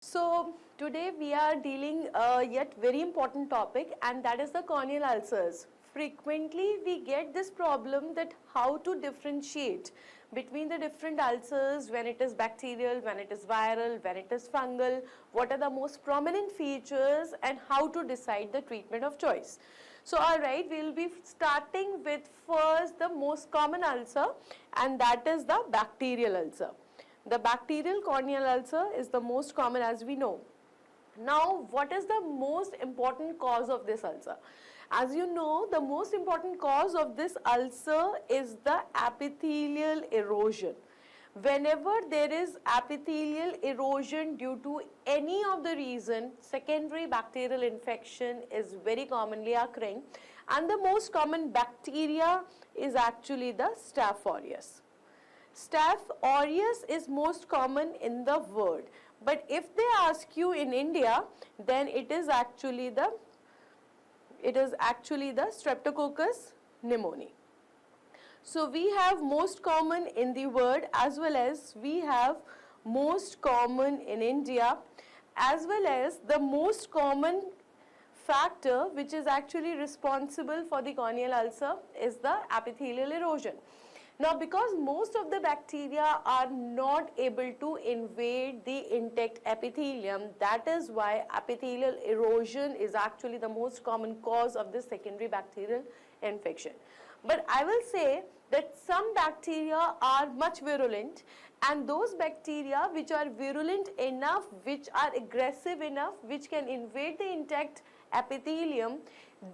So today we are dealing a yet very important topic, and that is the corneal ulcers. Frequently we get this problem that how to differentiate between the different ulcers, when it is bacterial, when it is viral, when it is fungal, what are the most prominent features, and how to decide the treatment of choice. So alright, we will be starting with first the most common ulcer, and that is the bacterial ulcer. The bacterial corneal ulcer is the most common, as we know. Now, what is the most important cause of this ulcer? As you know, the most important cause of this ulcer is the epithelial erosion. Whenever there is epithelial erosion due to any of the reason, secondary bacterial infection is very commonly occurring, and the most common bacteria is actually the Staph aureus. Staph aureus is most common in the world, but if they ask you in India, then it is actually the Streptococcus pneumoniae. So we have most common in the world, as well as we have most common in India, as well as the most common factor which is actually responsible for the corneal ulcer is the epithelial erosion. Now, because most of the bacteria are not able to invade the intact epithelium, that is why epithelial erosion is actually the most common cause of this secondary bacterial infection. But I will say that some bacteria are much virulent, and those bacteria which are virulent enough, which are aggressive enough, which can invade the intact epithelium,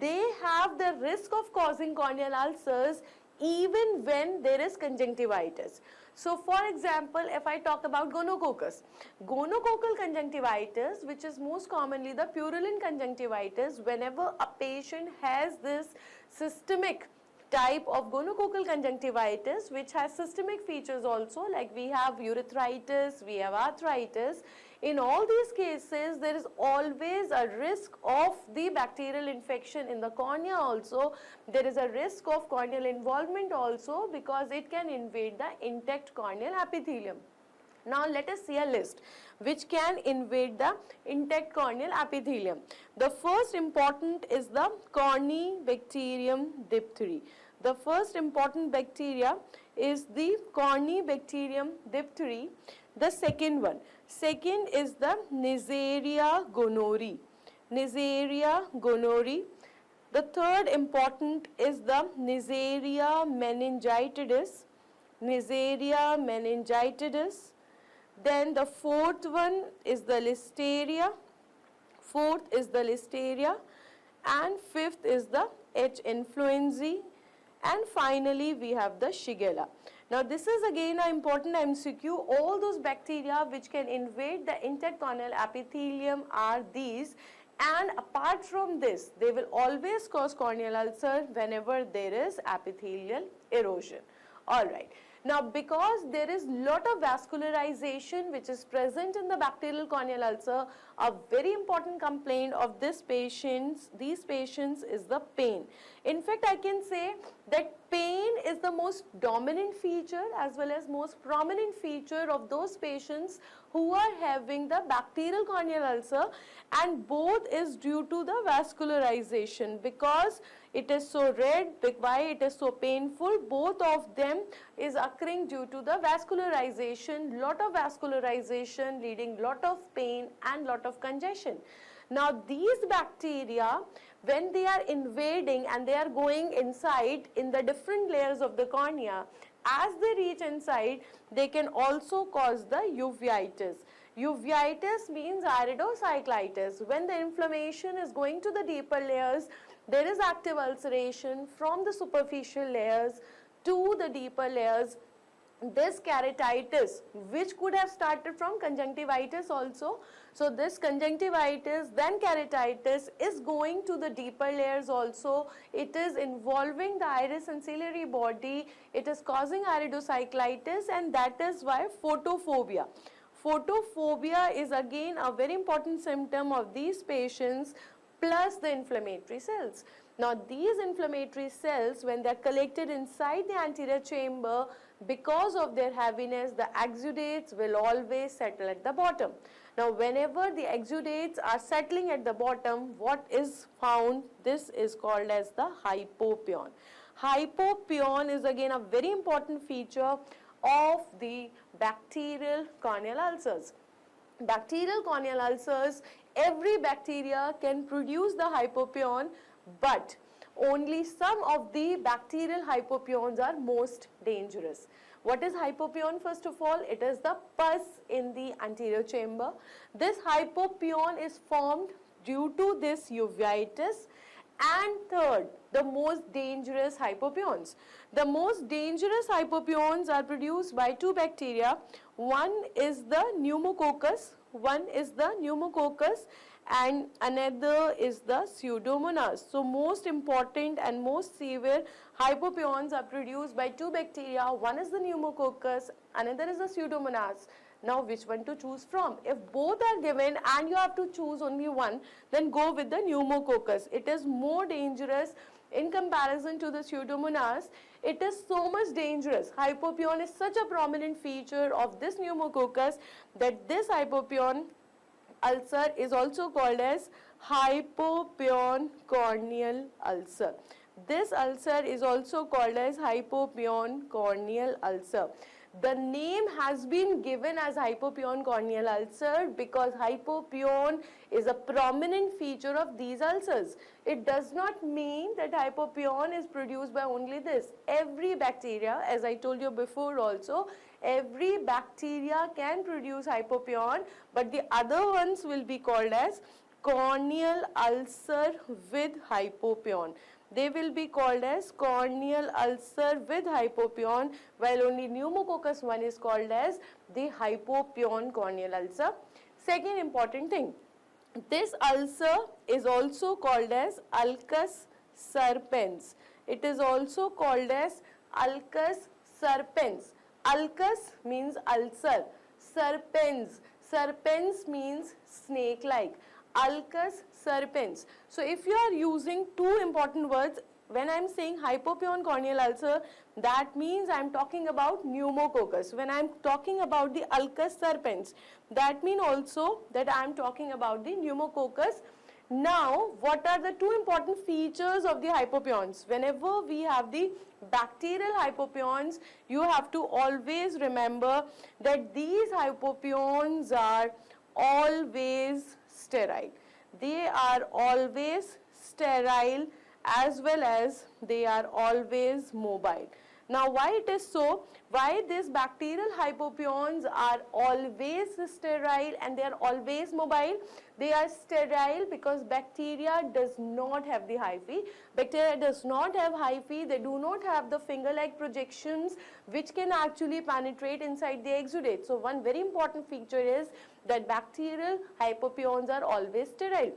they have the risk of causing corneal ulcers even when there is conjunctivitis. So for example, if I talk about gonococcal conjunctivitis, which is most commonly the purulent conjunctivitis, whenever a patient has this systemic type of gonococcal conjunctivitis, which has systemic features also, like we have urethritis, we have arthritis. In all these cases, there is always a risk of the bacterial infection in the cornea also. There is a risk of corneal involvement also, because it can invade the intact corneal epithelium. Now let us see a list which can invade the intact corneal epithelium. The first important is the Corynebacterium diphtheria. The first important bacteria is the Corynebacterium diphtheria. The second is the Neisseria gonorrhoeae. Neisseria gonorrhoeae. The third important is the Neisseria meningitidis. Neisseria meningitidis. Then the fourth one is the Listeria. And fifth is the H. influenzae. And finally, we have the Shigella. Now, this is again an important MCQ. All those bacteria which can invade the intact corneal epithelium are these. And apart from this, they will always cause corneal ulcer whenever there is epithelial erosion. Alright. Now, because there is lot of vascularization which is present in the bacterial corneal ulcer, a very important complaint of these patients is the pain. In fact, I can say that pain is the most dominant feature as well as most prominent feature of those patients who are having the bacterial corneal ulcer, and both is due to the vascularization, because it is so red, why it is so painful, both of them is occurring due to the vascularization, lot of vascularization leading lot of pain and lot of congestion. Now these bacteria, when they are invading and they are going inside in the different layers of the cornea, as they reach inside, they can also cause the uveitis. Uveitis means iridocyclitis. When the inflammation is going to the deeper layers, there is active ulceration from the superficial layers to the deeper layers. This keratitis, which could have started from conjunctivitis also. So this conjunctivitis, then keratitis is going to the deeper layers also. It is involving the iris and ciliary body. It is causing iridocyclitis, and that is why photophobia. Photophobia is again a very important symptom of these patients, plus the inflammatory cells. Now these inflammatory cells, when they are collected inside the anterior chamber, because of their heaviness, the exudates will always settle at the bottom. Now whenever the exudates are settling at the bottom, what is found? This is called as the hypopion. Hypopion is again a very important feature of the bacterial corneal ulcers. Bacterial corneal ulcers, every bacteria can produce the hypopion, but only some of the bacterial hypopions are most dangerous. What is hypopion? First of all, it is the pus in the anterior chamber. This hypopion is formed due to this uveitis. And third, the most dangerous hypopions. The most dangerous hypopions are produced by two bacteria. One is the pneumococcus, and another is the Pseudomonas. So most important and most severe hypopions are produced by two bacteria. One is the pneumococcus, another is the Pseudomonas. Now which one to choose from? If both are given and you have to choose only one, then go with the pneumococcus. It is more dangerous in comparison to the Pseudomonas. It is so much dangerous. Hypopion is such a prominent feature of this pneumococcus that this hypopion ulcer is also called as hypopion corneal ulcer. This ulcer is also called as hypopion corneal ulcer. The name has been given as hypopion corneal ulcer because hypopion is a prominent feature of these ulcers. It does not mean that hypopion is produced by only this. Every bacteria, as I told you before also, every bacteria can produce hypopion, but the other ones will be called as corneal ulcer with hypopion. They will be called as corneal ulcer with hypopion, while only pneumococcus one is called as the hypopion corneal ulcer. Second important thing, this ulcer is also called as ulcus serpens. It is also called as ulcus serpens. Ulcus means ulcer, serpens, serpens means snake-like. Ulcus serpens. So if you are using two important words, when I am saying hypopion corneal ulcer, that means I am talking about pneumococcus. When I am talking about the ulcus serpens, that means also that I am talking about the pneumococcus. Now, what are the two important features of the hypopions? Whenever we have the bacterial hypopions, you have to always remember that these hypopions are always sterile. They are always sterile as well as they are always mobile. Now why it is so? Why these bacterial hypopions are always sterile and they are always mobile? They are sterile because bacteria does not have the hyphae. Bacteria does not have hyphae. They do not have the finger-like projections which can actually penetrate inside the exudate. So one very important feature is that bacterial hypopions are always sterile.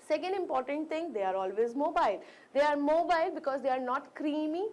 Second important thing, they are always mobile. They are mobile because they are not creamy,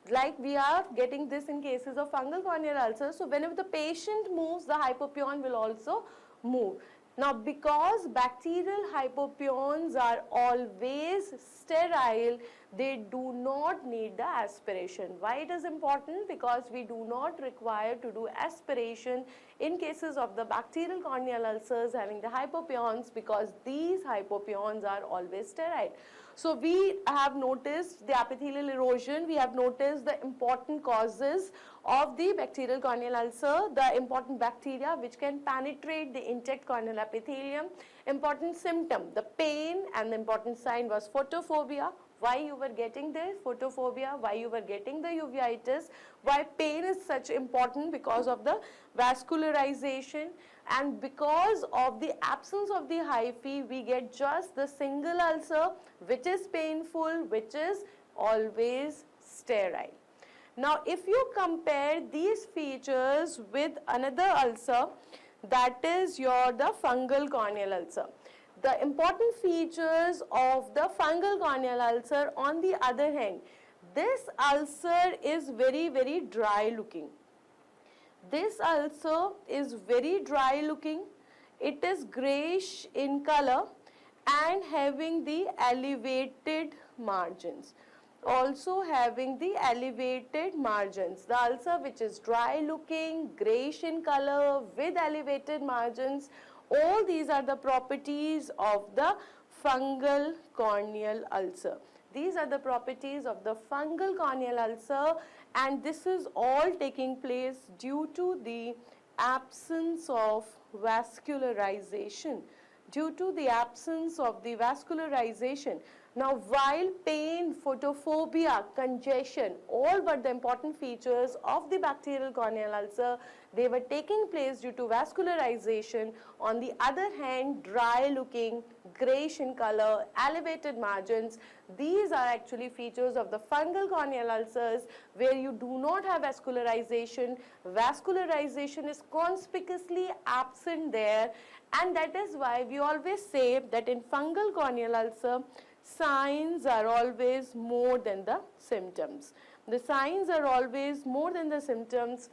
like we are getting this in cases of fungal corneal ulcers. So whenever the patient moves, the hypopion will also move. Now because bacterial hypopions are always sterile, they do not need the aspiration. Why it is important? Because we do not require to do aspiration in cases of the bacterial corneal ulcers having the hypopions, because these hypopions are always sterile. So we have noticed the epithelial erosion, we have noticed the important causes of the bacterial corneal ulcer, the important bacteria which can penetrate the intact corneal epithelium, important symptom, the pain, and the important sign was photophobia. Why you were getting the photophobia, why you were getting the uveitis, why pain is such important because of the vascularization, and because of the absence of the hyphae, we get just the single ulcer which is painful, which is always sterile. Now if you compare these features with another ulcer, that is the fungal corneal ulcer. The important features of the fungal corneal ulcer, on the other hand, this ulcer is very, very dry looking. This ulcer is very dry looking. It is grayish in color and having the elevated margins. Also having the elevated margins. The ulcer which is dry looking, grayish in color with elevated margins, All these are the properties of the fungal corneal ulcer. These are the properties of the fungal corneal ulcer, and this is all taking place due to the absence of vascularization. Due to the absence of the vascularization. Now, while pain, photophobia, congestion, all but the important features of the bacterial corneal ulcer, they were taking place due to vascularization. On the other hand, dry looking, grayish in color, elevated margins, these are actually features of the fungal corneal ulcers where you do not have vascularization. Vascularization is conspicuously absent there, and that is why we always say that in fungal corneal ulcer, signs are always more than the symptoms. The signs are always more than the symptoms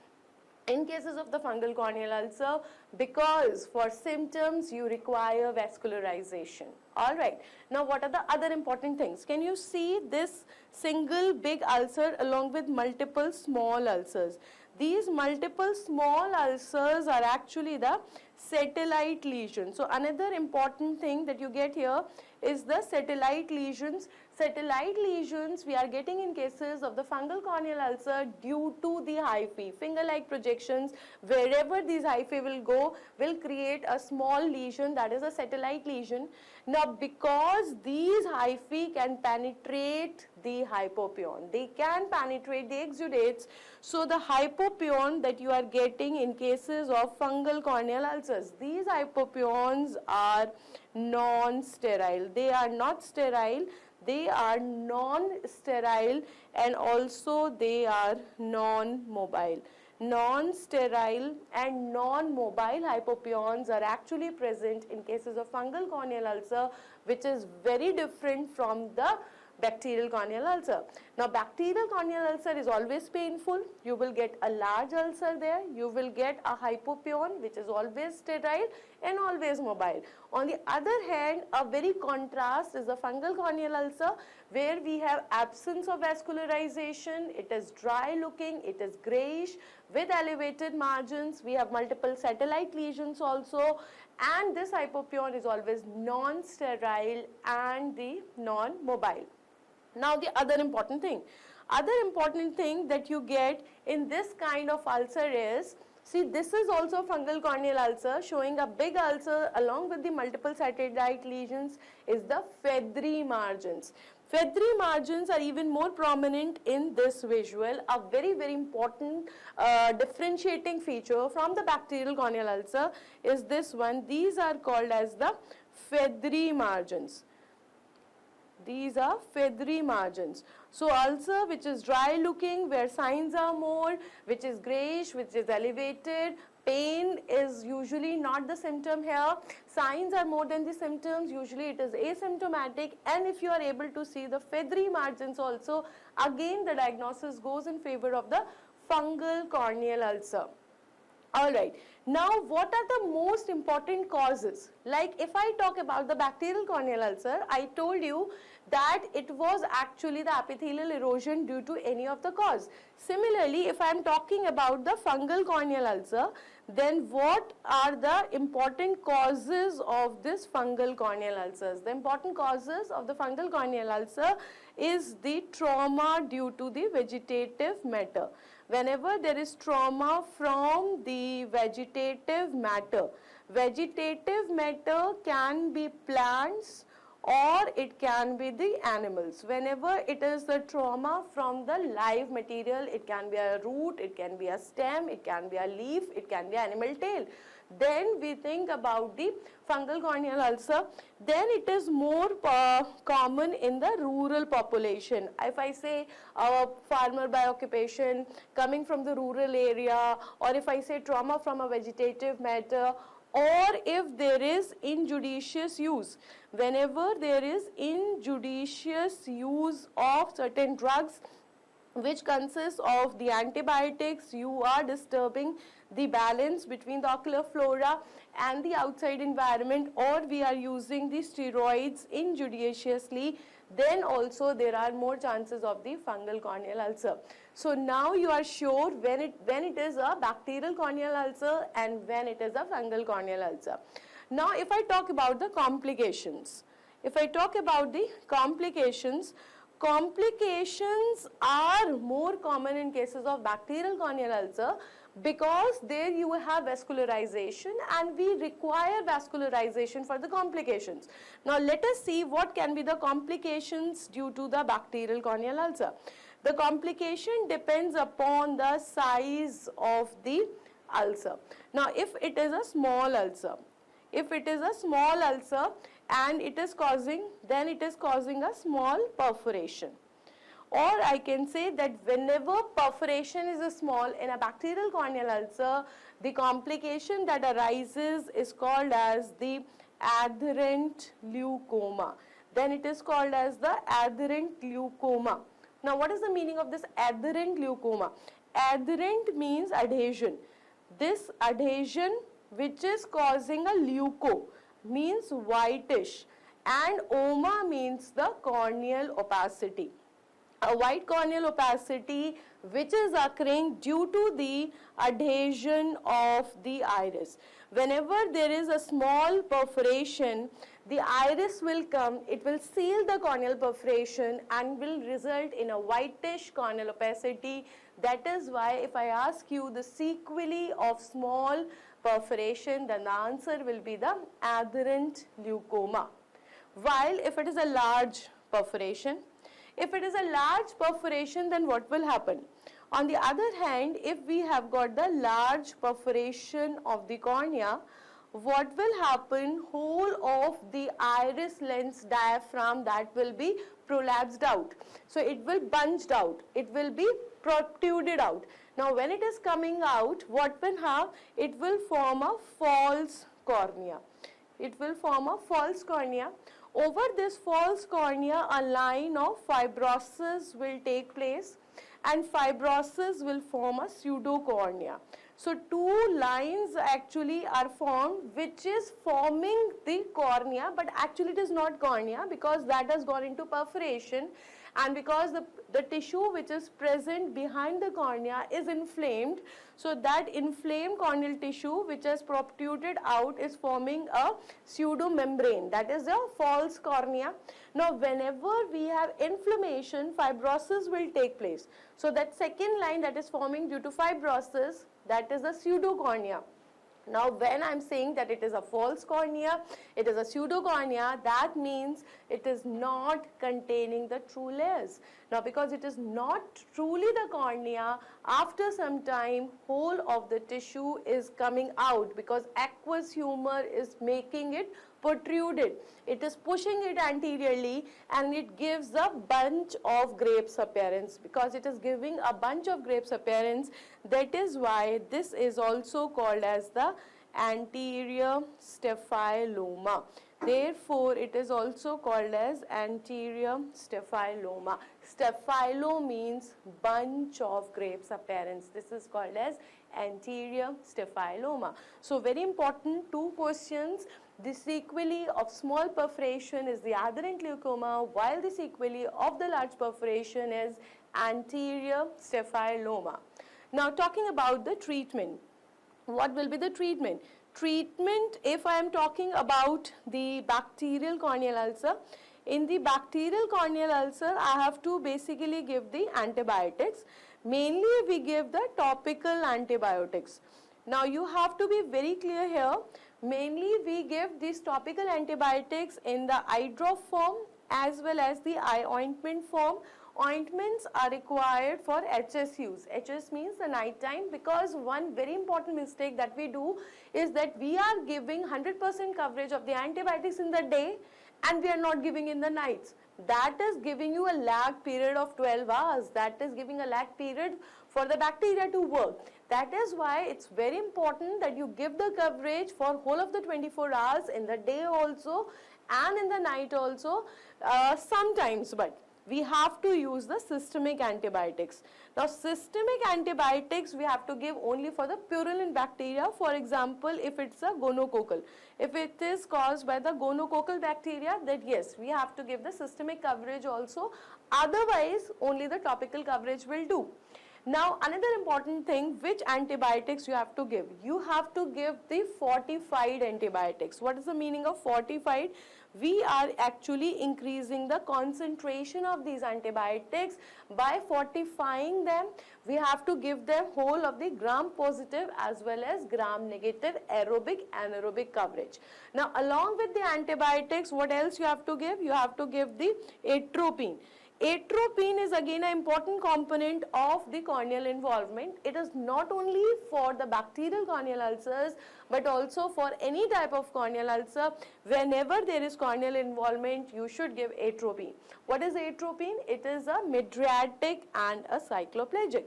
in cases of the fungal corneal ulcer, because for symptoms you require vascularization. All right. Now, what are the other important things? Can you see this single big ulcer along with multiple small ulcers? These multiple small ulcers are actually the satellite lesions. So, another important thing that you get here is the satellite lesions. Satellite lesions we are getting in cases of the fungal corneal ulcer due to the hyphae, finger-like projections. Wherever these hyphae will go, will create a small lesion, that is a satellite lesion. Now, because these hyphae can penetrate the hypopyon, they can penetrate the exudates. So, the hypopyon that you are getting in cases of fungal corneal ulcers, these hypopyons are non-sterile. They are not sterile, they are non-sterile, and also they are non-mobile. Non-sterile and non-mobile hypopyons are actually present in cases of fungal corneal ulcer, which is very different from the bacterial corneal ulcer. Now, bacterial corneal ulcer is always painful. You will get a large ulcer there. You will get a hypopyon which is always sterile and always mobile. On the other hand, a very contrast is the fungal corneal ulcer, where we have absence of vascularization. It is dry looking, it is grayish with elevated margins. We have multiple satellite lesions also, and this hypopyon is always non-sterile and the non-mobile. Now, the other important thing that you get in this kind of ulcer is, see, this is also fungal corneal ulcer showing a big ulcer along with the multiple satellite lesions, is the feathery margins. Feathery margins are even more prominent in this visual. A very, very important differentiating feature from the bacterial corneal ulcer is this one. These are called as the feathery margins. These are feathery margins. So, ulcer which is dry looking, where signs are more, which is grayish, which is elevated. Pain is usually not the symptom here. Signs are more than the symptoms. Usually it is asymptomatic, and if you are able to see the feathery margins also, again the diagnosis goes in favor of the fungal corneal ulcer. Alright, now what are the most important causes? Like if I talk about the bacterial corneal ulcer, I told you that it was actually the epithelial erosion due to any of the cause. Similarly, if I am talking about the fungal corneal ulcer, then what are the important causes of this fungal corneal ulcers? The important causes of the fungal corneal ulcer is the trauma due to the vegetative matter. Whenever there is trauma from the vegetative matter can be plants or it can be the animals. Whenever it is the trauma from the live material, it can be a root, it can be a stem, it can be a leaf, it can be animal tail. Then we think about the fungal corneal ulcer. Then it is more common in the rural population. If I say a farmer by occupation coming from the rural area, or if I say trauma from a vegetative matter, or if there is injudicious use. Whenever there is injudicious use of certain drugs which consists of the antibiotics, you are disturbing the balance between the ocular flora and the outside environment, or we are using the steroids injudiciously, then also there are more chances of the fungal corneal ulcer. So now you are sure when it is a bacterial corneal ulcer and when it is a fungal corneal ulcer. Now if I talk about the complications, complications are more common in cases of bacterial corneal ulcer because there you have vascularization and we require vascularization for the complications. Now let us see what can be the complications due to the bacterial corneal ulcer. The complication depends upon the size of the ulcer. Now if it is a small ulcer, and it is causing a small perforation. Or I can say that whenever perforation is small in a bacterial corneal ulcer, the complication that arises is called as the adherent leukoma. Then it is called as the adherent leukoma. Now what is the meaning of this adherent leukoma? Adherent means adhesion. This adhesion which is causing a leuco means whitish, and oma means the corneal opacity. A white corneal opacity which is occurring due to the adhesion of the iris. Whenever there is a small perforation, the iris will come, it will seal the corneal perforation and will result in a whitish corneal opacity. That is why if I ask you the sequelae of small perforation, then the answer will be the adherent leukoma. While if it is a large perforation, then what will happen? On the other hand, if we have got the large perforation of the cornea, what will happen? Whole of the iris lens diaphragm, that will be prolapsed out. So it will bunged out, it will be protruded out. Now when it is coming out, what will have? It will form a false cornea. Over this false cornea, a line of fibrosis will take place, and fibrosis will form a pseudocornea. So two lines actually are formed which is forming the cornea, but actually it is not cornea because that has gone into perforation, and because the tissue which is present behind the cornea is inflamed, so that inflamed corneal tissue which has protruded out is forming a pseudomembrane, that is a false cornea. Now whenever we have inflammation, fibrosis will take place. So that second line that is forming due to fibrosis, that is the pseudocornea. Now when I am saying that it is a false cornea, it is a pseudocornea, that means it is not containing the true layers. Now because it is not truly the cornea, after some time whole of the tissue is coming out because aqueous humor is making it protruded. It is pushing it anteriorly and it gives a bunch of grapes appearance. Because it is giving a bunch of grapes appearance, that is why this is also called as the anterior staphyloma. Therefore, it is also called as anterior staphyloma. Staphylo means bunch of grapes appearance. This is called as anterior staphyloma. So very important two questions. The sequelae of small perforation is the adherent leukoma, while the sequelae of the large perforation is anterior staphyloma. Now talking about the treatment. What will be the treatment? Treatment, if I am talking about the bacterial corneal ulcer, in the bacterial corneal ulcer, I have to basically give the antibiotics. Mainly we give the topical antibiotics. Now you have to be very clear here. Mainly we give these topical antibiotics in the eye drop form as well as the eye ointment form. Ointments are required for HS use. HS means the night time, because one very important mistake that we do is that we are giving 100% coverage of the antibiotics in the day and we are not giving in the nights. That is giving you a lag period of 12 hours. That is giving a lag period for the bacteria to work. That is why it's very important that you give the coverage for whole of the 24 hours in the day also and in the night also sometimes, but we have to use the systemic antibiotics. Now systemic antibiotics we have to give only for the purulent bacteria. For example, if it's a gonococcal. If it is caused by the gonococcal bacteria, then yes, we have to give the systemic coverage also. Otherwise, only the topical coverage will do. Now another important thing, which antibiotics you have to give. You have to give the fortified antibiotics. What is the meaning of fortified? We are actually increasing the concentration of these antibiotics by fortifying them. We have to give them whole of the gram positive as well as gram negative aerobic anaerobic coverage. Now along with the antibiotics, what else you have to give? You have to give the atropine. Atropine is again an important component of the corneal involvement. It is not only for the bacterial corneal ulcers but also for any type of corneal ulcer. Whenever there is corneal involvement, you should give atropine. What is atropine? It is a mydriatic and a cycloplegic.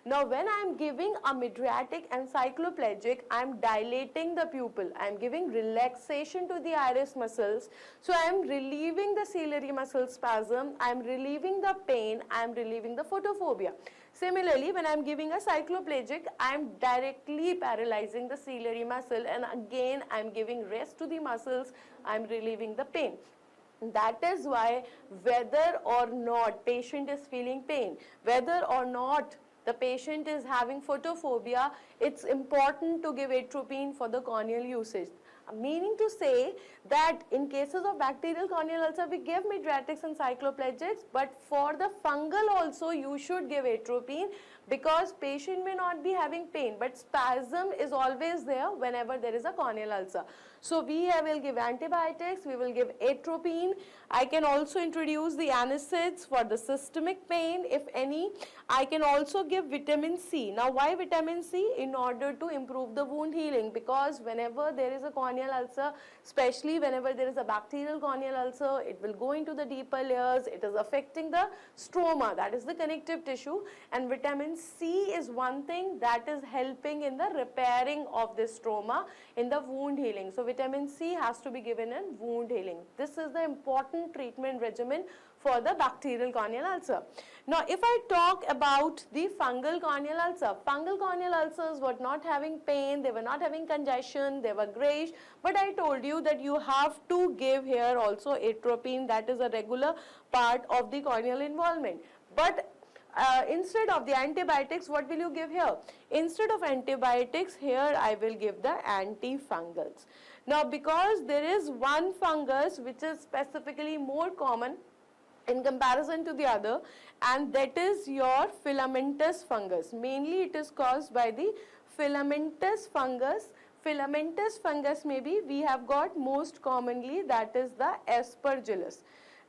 Now when I am giving a mydriatic and cycloplegic, I am dilating the pupil, I am giving relaxation to the iris muscles, so I am relieving the ciliary muscle spasm, I am relieving the pain, I am relieving the photophobia. Similarly, when I am giving a cycloplegic, I am directly paralyzing the ciliary muscle, and again I am giving rest to the muscles, I am relieving the pain. That is why whether or not patient is feeling pain, whether or not the patient is having photophobia, it's important to give atropine for the corneal usage. Meaning to say that in cases of bacterial corneal ulcer, we give mydriatics and cycloplegics, but for the fungal also you should give atropine, because patient may not be having pain but spasm is always there whenever there is a corneal ulcer. So we will give antibiotics, we will give atropine. I can also introduce the NSAIDs for the systemic pain if any. I can also give vitamin C. Now why vitamin C? In order to improve the wound healing, because whenever there is a corneal ulcer, especially whenever there is a bacterial corneal ulcer, it will go into the deeper layers, it is affecting the stroma, that is the connective tissue, and vitamin C is one thing that is helping in the repairing of this stroma, in the wound healing. So vitamin C has to be given in wound healing. This is the important treatment regimen for the bacterial corneal ulcer. Now if I talk about the fungal corneal ulcer, fungal corneal ulcers were not having pain, they were not having congestion, they were grayish, but I told you that you have to give here also atropine, that is a regular part of the corneal involvement. But instead of the antibiotics, what will you give here? Instead of antibiotics, here I will give the antifungals. Now because there is one fungus which is specifically more common in comparison to the other, and that is your filamentous fungus. Mainly it is caused by the filamentous fungus. Filamentous fungus maybe we have got most commonly, that is the aspergillus.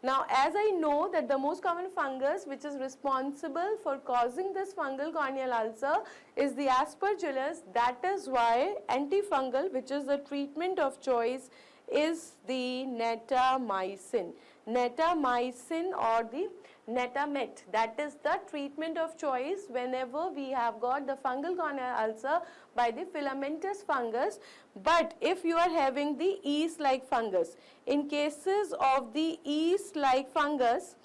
Now as I know that the most common fungus which is responsible for causing this fungal corneal ulcer is the aspergillus, that is why antifungal, which is the treatment of choice, is the netamycin. Netamycin or the Netamet, that is the treatment of choice whenever we have got the fungal corneal ulcer by the filamentous fungus. But if you are having the yeast-like fungus, in cases of the yeast-like fungus,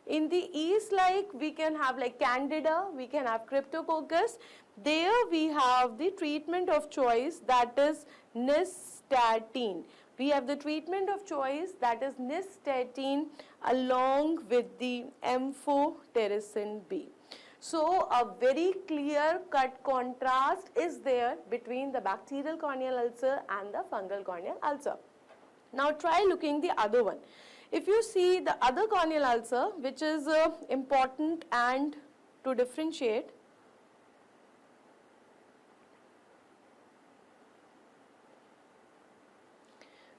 in the yeast-like we can have like Candida, we can have Cryptococcus. There we have the treatment of choice, that is nystatin. We have the treatment of choice, that is nystatin, along with the amphotericin B. So a very clear cut contrast is there between the bacterial corneal ulcer and the fungal corneal ulcer. Now try looking the other one. If you see the other corneal ulcer, which is important and to differentiate,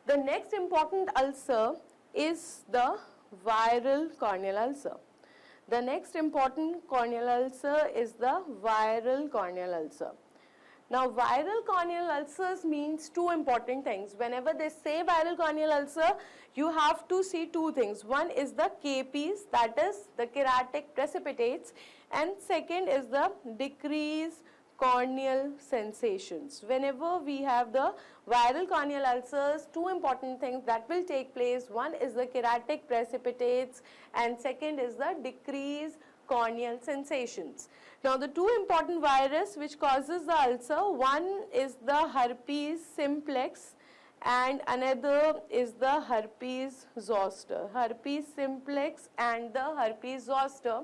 the next important ulcer is the viral corneal ulcer. The next important corneal ulcer is the viral corneal ulcer. Now viral corneal ulcers means two important things. Whenever they say viral corneal ulcer, you have to see two things. One is the KPs, that is the keratic precipitates, and second is the decreased corneal sensations. Whenever we have the viral corneal ulcers, two important things that will take place. One is the keratic precipitates and second is the decreased corneal sensations. Now the two important virus which causes the ulcer, one is the herpes simplex and another is the herpes zoster. Herpes simplex and the herpes zoster.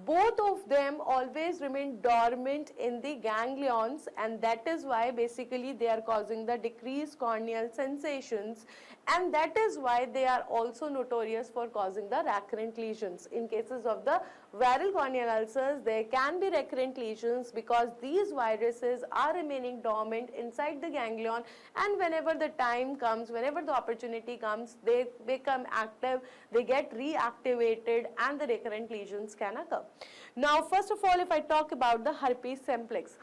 both of them always remain dormant in the ganglions, and that is why basically they are causing the decreased corneal sensations, and that is why they are also notorious for causing the recurrent lesions. In cases of the viral corneal ulcers, there can be recurrent lesions because these viruses are remaining dormant inside the ganglion, and whenever the time comes, whenever the opportunity comes, they become active, they get reactivated, and the recurrent lesions can occur. Now, first of all, if I talk about the herpes simplex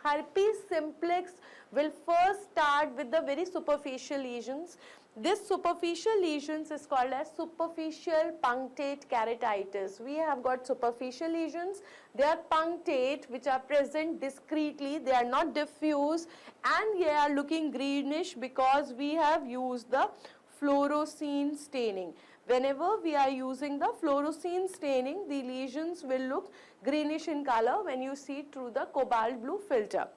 will first start with the very superficial lesions. This superficial lesions is called as superficial punctate keratitis. We have got superficial lesions, they are punctate, which are present discretely, they are not diffuse, and they are looking greenish because we have used the fluorescein staining. Whenever we are using the fluorescein staining, the lesions will look greenish in color when you see through the cobalt blue filter.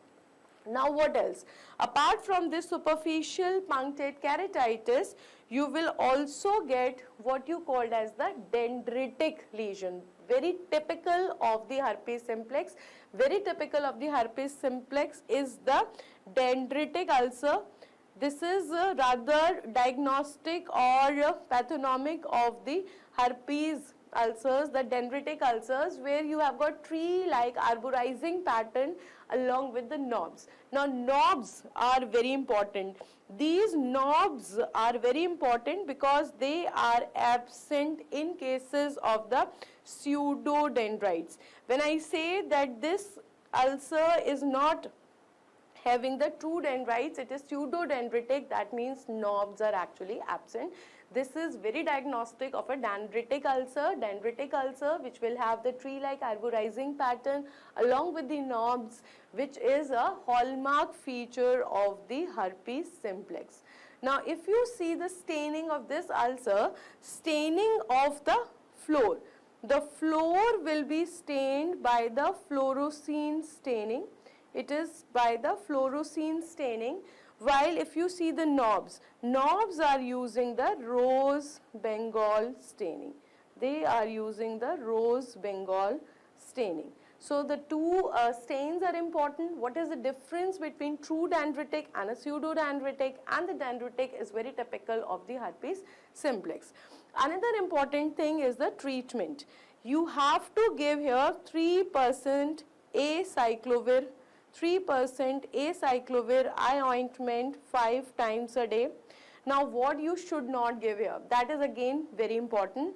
Now what else? Apart from this superficial punctate keratitis, you will also get what you called as the dendritic lesion. Very typical of the herpes simplex. Very typical of the herpes simplex is the dendritic ulcer. This is rather diagnostic or pathognomic of the herpes ulcers, the dendritic ulcers, where you have got tree-like arborizing pattern along with the knobs. Now, knobs are very important. These knobs are very important because they are absent in cases of the pseudodendrites. When I say that this ulcer is not having the true dendrites, it is pseudodendritic, that means knobs are actually absent. This is very diagnostic of a dendritic ulcer which will have the tree-like arborizing pattern along with the knobs, which is a hallmark feature of the herpes simplex. Now, if you see the staining of this ulcer, staining of the floor will be stained by the fluorescein staining. It is by the fluorescein staining, while if you see the knobs are using the rose Bengal staining. They are using the rose Bengal staining. So the two stains are important. What is the difference between true dendritic and a pseudodendritic? And the dendritic is very typical of the herpes simplex. Another important thing is the treatment. You have to give here 3% acyclovir 3% acyclovir eye ointment 5 times a day. Now, what you should not give here, that is again very important.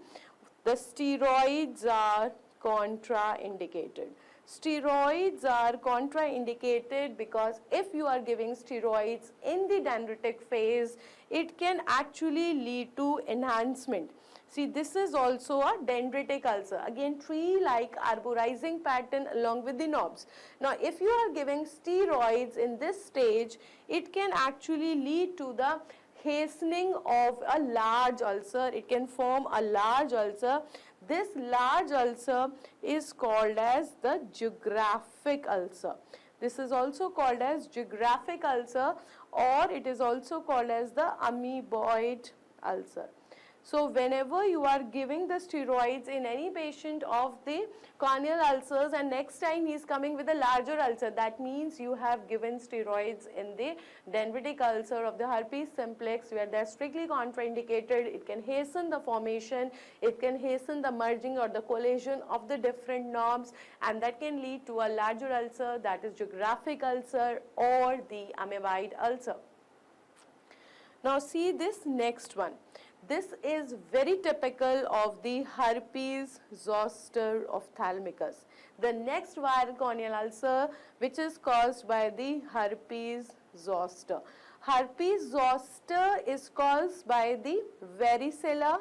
The steroids are contraindicated. Steroids are contraindicated because if you are giving steroids in the dendritic phase, it can actually lead to enhancement. See, this is also a dendritic ulcer. Again, tree-like arborizing pattern along with the knobs. Now, if you are giving steroids in this stage, it can actually lead to the hastening of a large ulcer. It can form a large ulcer. This large ulcer is called as the geographic ulcer. This is also called as geographic ulcer, or it is also called as the amoeboid ulcer. So, whenever you are giving the steroids in any patient of the corneal ulcers and next time he is coming with a larger ulcer, that means you have given steroids in the dendritic ulcer of the herpes simplex, where they are strictly contraindicated. It can hasten the formation, it can hasten the merging or the collagen of the different knobs, and that can lead to a larger ulcer, that is geographic ulcer or the amoeboid ulcer. Now, see this next one. This is very typical of the herpes zoster ophthalmicus. The next viral corneal ulcer, which is caused by the herpes zoster. Herpes zoster is caused by the varicella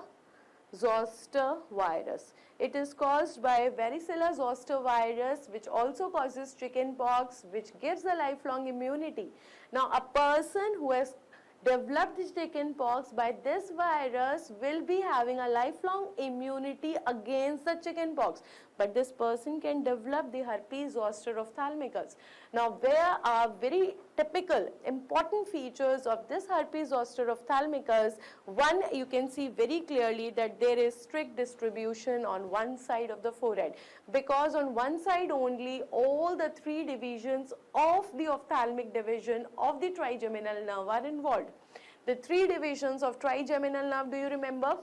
zoster virus. It is caused by varicella zoster virus, which also causes chickenpox, which gives a lifelong immunity. Now, a person who has developed the chickenpox by this virus will be having a lifelong immunity against the chickenpox. but this person can develop the herpes zoster ophthalmicus. Now, where are very typical important features of this herpes zoster ophthalmicus? One, you can see very clearly that there is strict distribution on one side of the forehead, because on one side only all the three divisions of the ophthalmic division of the trigeminal nerve are involved. The three divisions of trigeminal nerve, do you remember?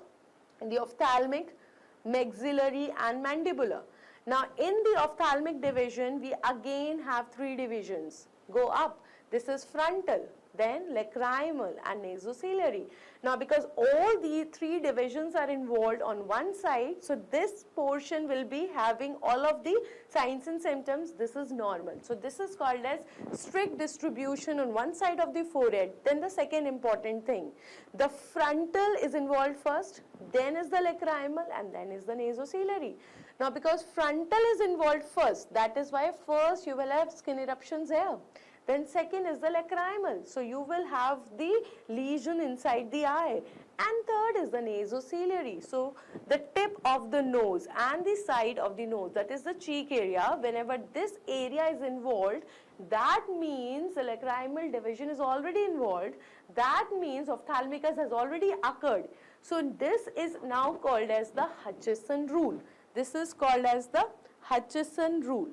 The ophthalmic, maxillary and mandibular. Now in the ophthalmic division we again have three divisions. Go up. This is frontal, then lacrimal and nasociliary. Now because all the three divisions are involved on one side, so this portion will be having all of the signs and symptoms. This is normal. So this is called as strict distribution on one side of the forehead. Then the second important thing, the frontal is involved first, then is the lacrimal and then is the nasociliary. Now because frontal is involved first, that is why first you will have skin eruptions here. Then second is the lacrimal, so you will have the lesion inside the eye. And third is the nasociliary, so the tip of the nose and the side of the nose, that is the cheek area, whenever this area is involved, that means the lacrimal division is already involved, that means ophthalmicus has already occurred. So this is now called as the Hutchison rule. This is called as the Hutchison rule.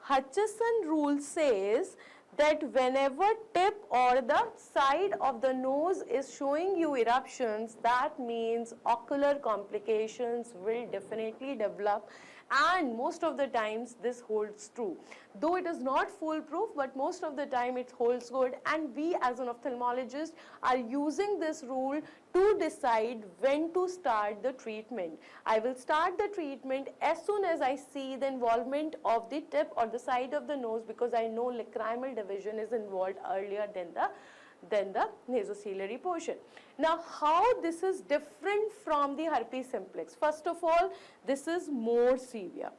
Hutchison rule says that whenever tip or the side of the nose is showing you eruptions, that means ocular complications will definitely develop, and most of the times this holds true. Though it is not foolproof, but most of the time it holds good, and we as an ophthalmologist are using this rule to decide when to start the treatment. I will start the treatment as soon as I see the involvement of the tip or the side of the nose, because I know lacrimal division is involved earlier than the nasociliary portion. Now how this is different from the herpes simplex? First of all, this is more severe.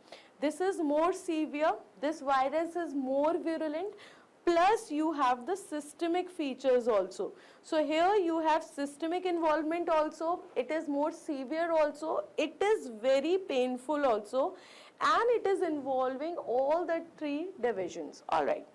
This is more severe, this virus is more virulent, plus you have the systemic features also. So here you have systemic involvement also, it is more severe also, it is very painful also, and it is involving all the three divisions. Alright.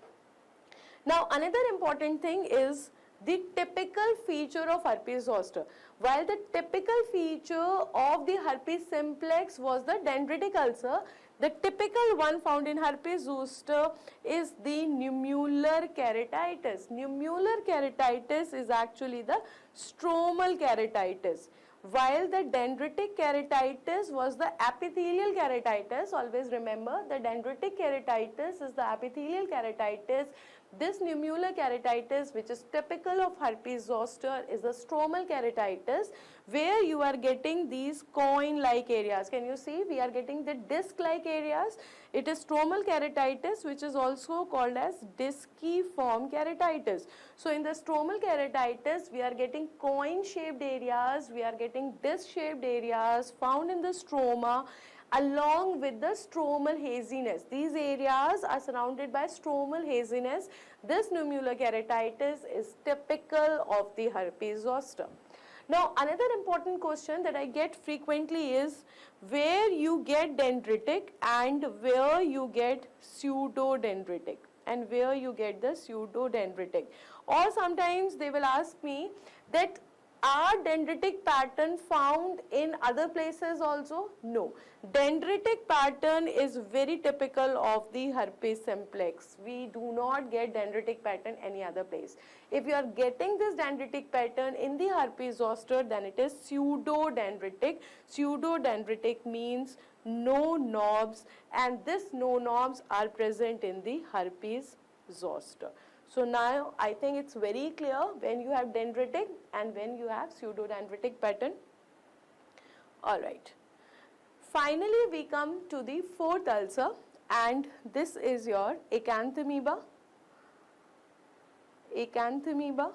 Now another important thing is the typical feature of herpes zoster. While the typical feature of the herpes simplex was the dendritic ulcer, the typical one found in herpes zoster is the nummular keratitis. Nummular keratitis is actually the stromal keratitis, while the dendritic keratitis was the epithelial keratitis. Always remember, the dendritic keratitis is the epithelial keratitis. This nummular keratitis, which is typical of herpes zoster, is the stromal keratitis, where you are getting these coin-like areas. Can you see? We are getting the disc-like areas. It is stromal keratitis, which is also called as disciform keratitis. So in the stromal keratitis, we are getting coin-shaped areas, we are getting disc-shaped areas found in the stroma, along with the stromal haziness. These areas are surrounded by stromal haziness. This nummular keratitis is typical of the herpes zoster. Now another important question that I get frequently is where you get dendritic and where you get pseudodendritic, and where you get the pseudodendritic. Or sometimes they will ask me that are dendritic pattern found in other places also? No. Dendritic pattern is very typical of the herpes simplex. We do not get dendritic pattern any other place. If you are getting this dendritic pattern in the herpes zoster, then it is pseudodendritic. Pseudodendritic means no knobs, and this no knobs are present in the herpes zoster. So now I think it's very clear when you have dendritic and when you have pseudodendritic pattern. Alright. Finally we come to the fourth ulcer, and this is your acanthamoeba. Acanthamoeba.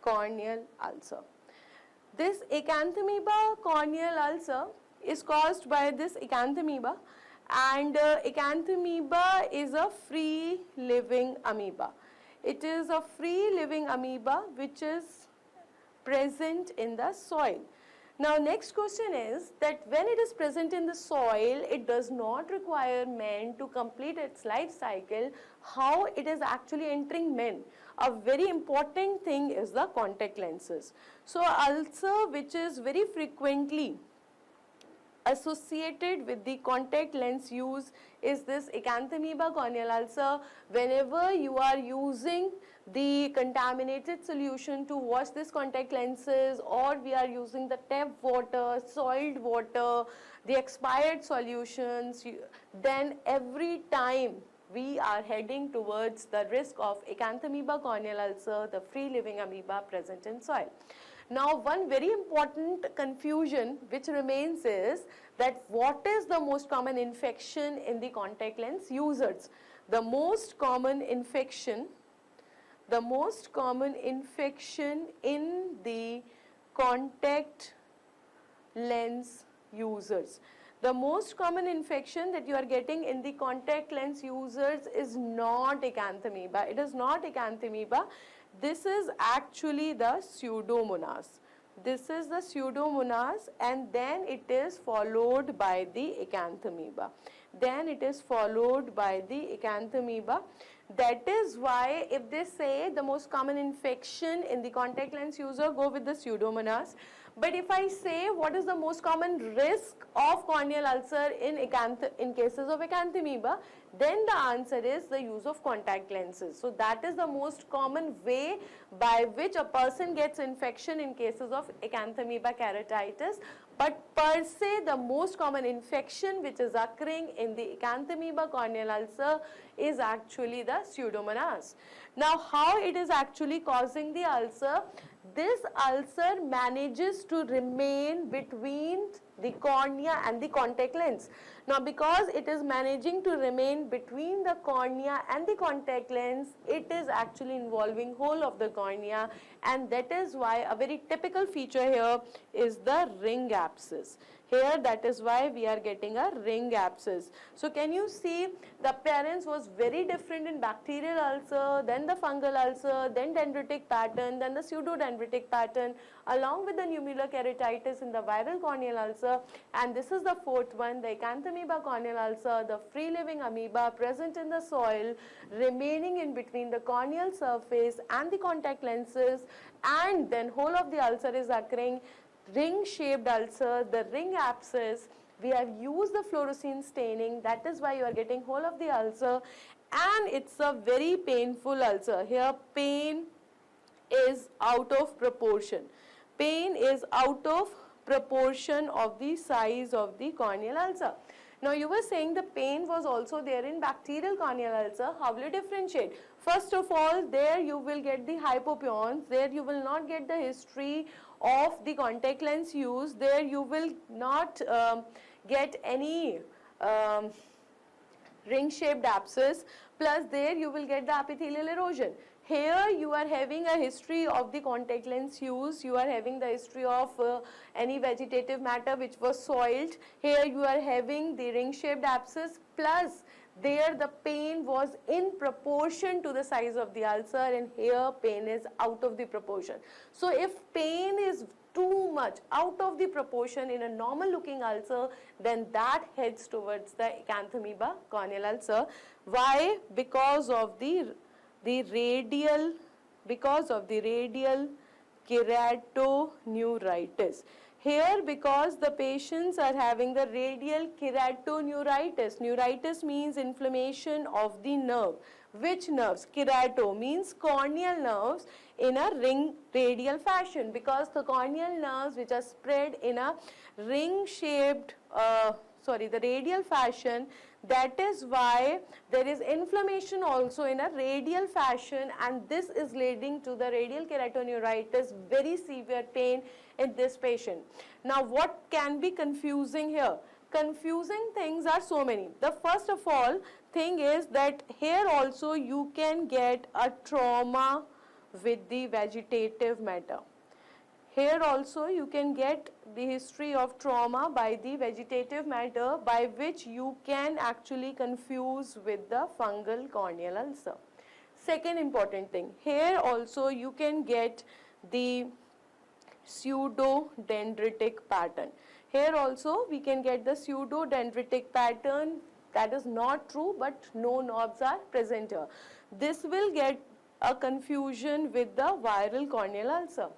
Corneal ulcer. This acanthamoeba corneal ulcer is caused by this acanthamoeba, and acanthamoeba is a free living amoeba. It is a free living amoeba which is present in the soil. Now next question is that when it is present in the soil, it does not require men to complete its life cycle. How it is actually entering men? A very important thing is the contact lenses. So ulcer which is very frequently associated with the contact lens use is this acanthamoeba corneal ulcer. Whenever you are using the contaminated solution to wash this contact lenses, or we are using the tap water, soiled water, the expired solutions, then every time we are heading towards the risk of acanthamoeba corneal ulcer, the free living amoeba present in soil. Now, one very important confusion which remains is that what is the most common infection in the contact lens users? The most common infection in the contact lens users. The most common infection that you are getting in the contact lens users is not acanthamoeba. It is not acanthamoeba. This is actually the Pseudomonas. This is the Pseudomonas, and then it is followed by the acanthamoeba. Then it is followed by the acanthamoeba. That is why if they say the most common infection in the contact lens user, go with the Pseudomonas. But if I say what is the most common risk of corneal ulcer in cases of acanthamoeba, then the answer is the use of contact lenses. So that is the most common way by which a person gets infection in cases of acanthamoeba keratitis. But per se, the most common infection which is occurring in the acanthamoeba corneal ulcer is actually the Pseudomonas. Now, how it is actually causing the ulcer? This ulcer manages to remain between the cornea and the contact lens. Now, because it is managing to remain between the cornea and the contact lens, it is actually involving whole of the cornea, and that is why a very typical feature here is the ring abscess. Here, that is why we are getting a ring abscess. So can you see the appearance was very different in bacterial ulcer, then the fungal ulcer, then dendritic pattern, then the pseudodendritic pattern, along with the nummular keratitis in the viral corneal ulcer. And this is the fourth one, the acanthamoeba corneal ulcer, the free living amoeba present in the soil, remaining in between the corneal surface and the contact lenses, and then whole of the ulcer is occurring. Ring-shaped ulcer, the ring abscess, we have used the fluorescein staining, that is why you are getting whole of the ulcer, and it's a very painful ulcer. Here pain is out of proportion. Pain is out of proportion of the size of the corneal ulcer. Now you were saying the pain was also there in bacterial corneal ulcer. How will you differentiate? First of all, there you will get the hypopyon. There you will not get the history of the contact lens use. There you will not get any ring-shaped abscess. Plus there you will get the epithelial erosion. Here you are having a history of the contact lens use, you are having the history of any vegetative matter which was soiled. Here you are having the ring-shaped abscess, plus there the pain was in proportion to the size of the ulcer, and here pain is out of the proportion. So if pain is too much out of the proportion in a normal looking ulcer, then that heads towards the acanthamoeba corneal ulcer. Why? Because of the radial keratoneuritis. Here, because the patients are having the radial keratoneuritis. Neuritis means inflammation of the nerve. Which nerves? Kerato means corneal nerves in a ring radial fashion, because the corneal nerves which are spread in a ring shaped the radial fashion, that is why there is inflammation also in a radial fashion, and this is leading to the radial keratoneuritis, very severe pain in this patient. Now what can be confusing here? Confusing things are so many. The first of all thing is that here also you can get a trauma with the vegetative matter. Here also you can get the history of trauma by the vegetative matter, by which you can actually confuse with the fungal corneal ulcer. Second important thing, here also you can get the pseudodendritic pattern. Here also we can get the pseudodendritic pattern. That is not true, but no knobs are present here. This will get a confusion with the viral corneal ulcer.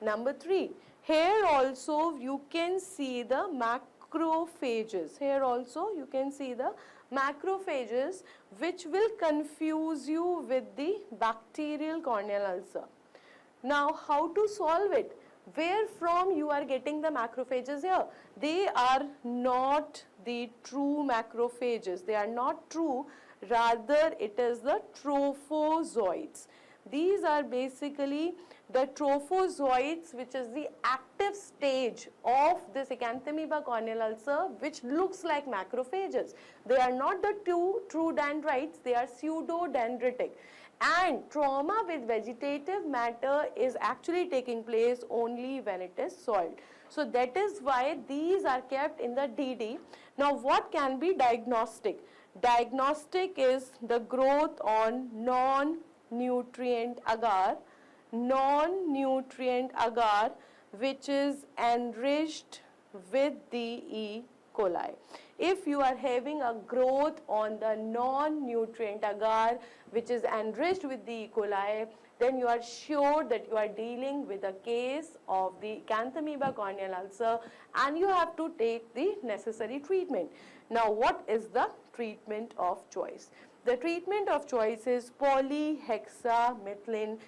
Number 3, here also you can see the macrophages. Here also you can see the macrophages, which will confuse you with the bacterial corneal ulcer. Now, how to solve it? Where from you are getting the macrophages here? They are not the true macrophages. They are not true. Rather, it is the trophozoites. These are basically the trophozoites, which is the active stage of this acanthamoeba corneal ulcer, which looks like macrophages. They are not the true dendrites. They are pseudodendritic. And trauma with vegetative matter is actually taking place only when it is soiled. So that is why these are kept in the DD. Now what can be diagnostic? Diagnostic is the growth on non-nutrient agar, which is enriched with the E. coli. If you are having a growth on the non-nutrient agar which is enriched with the E. coli, then you are sure that you are dealing with a case of the acanthamoeba corneal ulcer, and you have to take the necessary treatment. Now, what is the treatment of choice? The treatment of choice is polyhexamethylene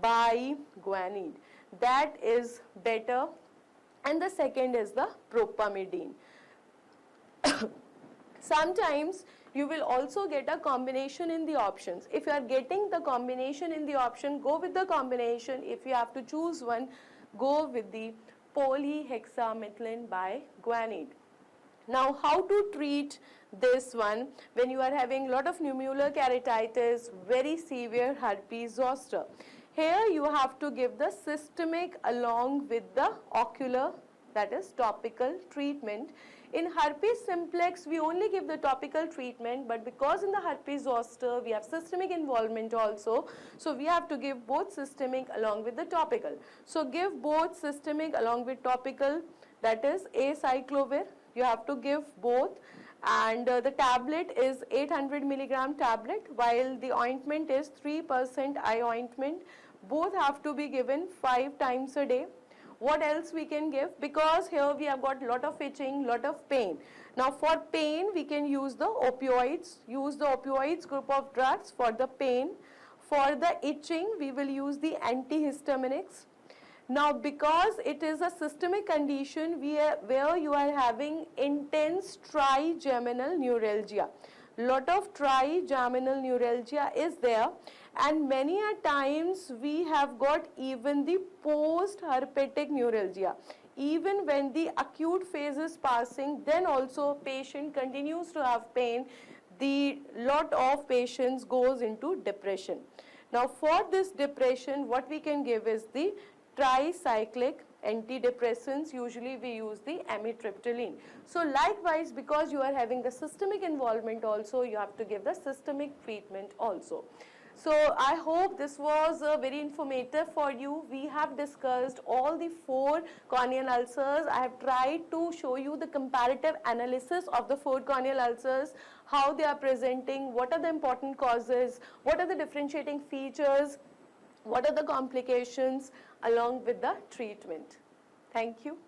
biguanide. That is better. And the second is the propamidine. Sometimes you will also get a combination in the options. If you are getting the combination in the option, go with the combination. If you have to choose one, go with the polyhexamethylene biguanide. Now, how to treat this one when you are having a lot of nummular keratitis, very severe herpes zoster? Here you have to give the systemic along with the ocular, that is topical treatment. In herpes simplex, we only give the topical treatment, but because in the herpes zoster, we have systemic involvement also, so we have to give both systemic along with the topical. So give both systemic along with topical, that is acyclovir. You have to give both, and the tablet is 800 milligram tablet, while the ointment is 3% eye ointment. Both have to be given 5 times a day. What else we can give? Because here we have got lot of itching, lot of pain. Now for pain, we can use the opioids. Use the opioids group of drugs for the pain. For the itching, we will use the antihistaminics. Now because it is a systemic condition where you are having intense trigeminal neuralgia. Lot of trigeminal neuralgia is there, and many a times we have got even the post-herpetic neuralgia. Even when the acute phase is passing, then also patient continues to have pain. The lot of patients goes into depression. Now for this depression, what we can give is the tricyclic antidepressants. Usually we use the amitriptyline. So likewise, because you are having the systemic involvement also, you have to give the systemic treatment also. So I hope this was very informative for you. We have discussed all the 4 corneal ulcers. I have tried to show you the comparative analysis of the 4 corneal ulcers, how they are presenting, what are the important causes, what are the differentiating features, what are the complications, along with the treatment. Thank you.